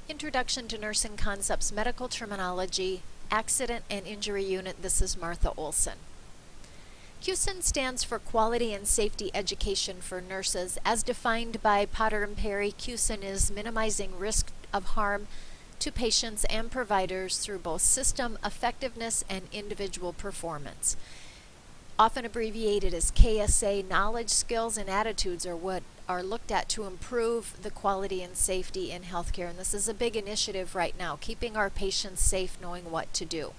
Introduction to Nursing Concepts, Medical Terminology, Accident and Injury Unit. This is Martha Olson. QSIN stands for Quality and Safety Education for Nurses. As defined by Potter and Perry, QSIN is minimizing risk of harm to patients and providers through both system effectiveness and individual performance. Often abbreviated as KSA, knowledge, skills, and attitudes are what are looked at to improve the quality and safety in healthcare. And this is a big initiative right now, keeping our patients safe, knowing what to do.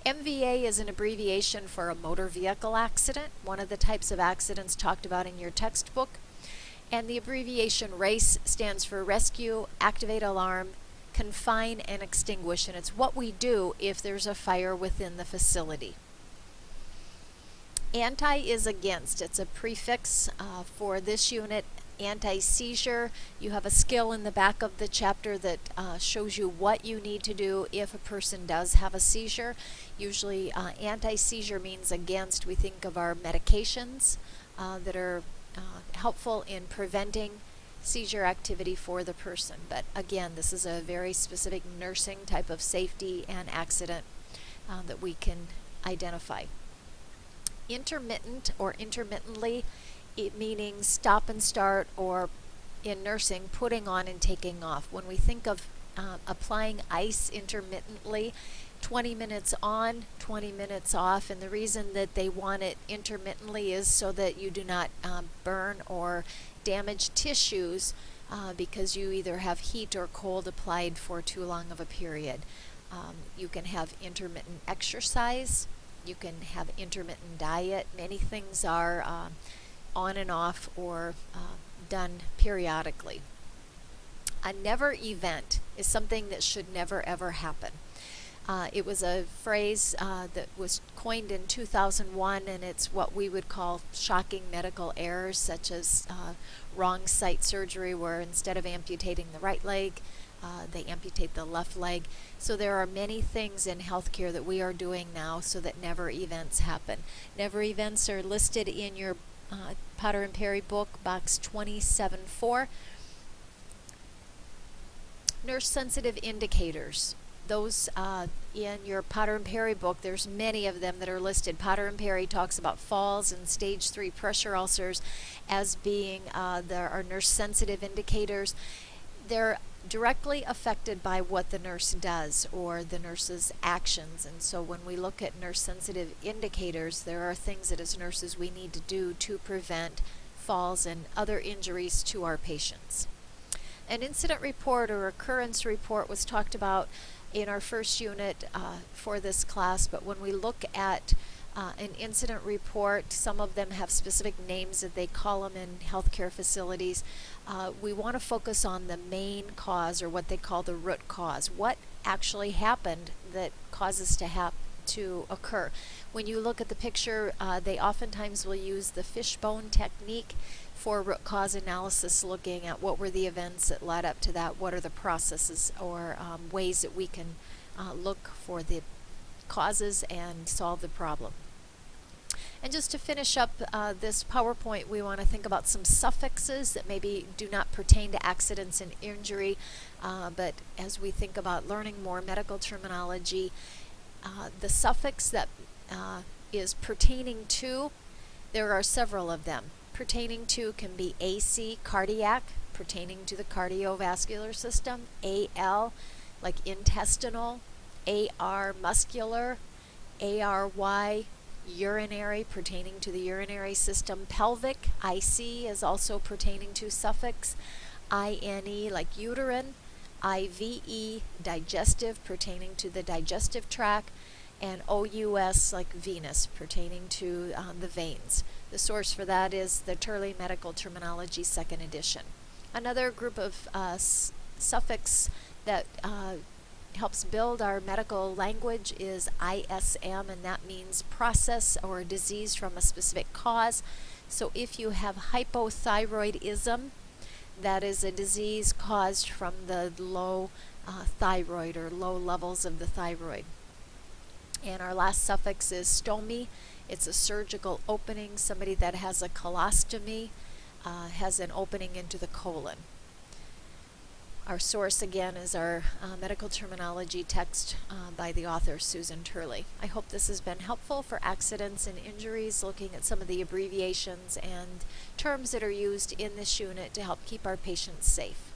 MVA is an abbreviation for a motor vehicle accident, one of the types of accidents talked about in your textbook. And the abbreviation RACE stands for Rescue, Activate Alarm, Confine, and Extinguish. And it's what we do if there's a fire within the facility. Anti is against. It's a prefix for this unit. Anti-seizure. You have a skill in the back of the chapter that shows you what you need to do if a person does have a seizure. Usually anti-seizure means against. We think of our medications that are helpful in preventing seizure activity for the person. But again, this is a very specific nursing type of safety and accident that we can identify. Intermittent or intermittently, it meaning stop and start, or in nursing, putting on and taking off. When we think of applying ice intermittently, 20 minutes on, 20 minutes off, and the reason that they want it intermittently is so that you do not burn or damage tissues because you either have heat or cold applied for too long of a period. You can have intermittent exercise. You can have intermittent diet. Many things are on and off or done periodically. A never event is something that should never ever happen. It was a phrase that was coined in 2001, and it's what we would call shocking medical errors, such as wrong site surgery, where instead of amputating the right leg, they amputate the left leg. So there are many things in healthcare that we are doing now so that never events happen. Never events are listed in your Potter and Perry book, box 27-4. Nurse sensitive indicators. Those in your Potter and Perry book, there's many of them that are listed. Potter and Perry talks about falls and stage 3 pressure ulcers as being there are nurse sensitive indicators. They're directly affected by what the nurse does or the nurse's actions. And so when we look at nurse sensitive indicators, there are things that as nurses we need to do to prevent falls and other injuries to our patients. An incident report or occurrence report was talked about in our first unit for this class, but when we look at an incident report, some of them have specific names that they call them in healthcare facilities. We want to focus on the main cause, or what they call the root cause. What actually happened that causes to occur? When you look at the picture, they oftentimes will use the fishbone technique for root cause analysis, looking at what were the events that led up to that, what are the processes or ways that we can look for the causes and solve the problem. And just to finish up this PowerPoint, we want to think about some suffixes that maybe do not pertain to accidents and injury, but as we think about learning more medical terminology, the suffix that is pertaining to, there are several of them. Pertaining to can be AC, cardiac, pertaining to the cardiovascular system, AL, like intestinal, AR, muscular, ARY, urinary, pertaining to the urinary system. Pelvic, IC, is also pertaining to suffix. INE, like uterine. IVE, digestive, pertaining to the digestive tract. And OUS, like venous, pertaining to the veins. The source for that is the Turley Medical Terminology, 2nd edition. Another group of suffix that helps build our medical language is ISM, and that means process or disease from a specific cause. So if you have hypothyroidism, that is a disease caused from the low thyroid or low levels of the thyroid. And our last suffix is stomy. It's a surgical opening. Somebody that has a colostomy has an opening into the colon. Our source again is our medical terminology text by the author Susan Turley. I hope this has been helpful for accidents and injuries, looking at some of the abbreviations and terms that are used in this unit to help keep our patients safe.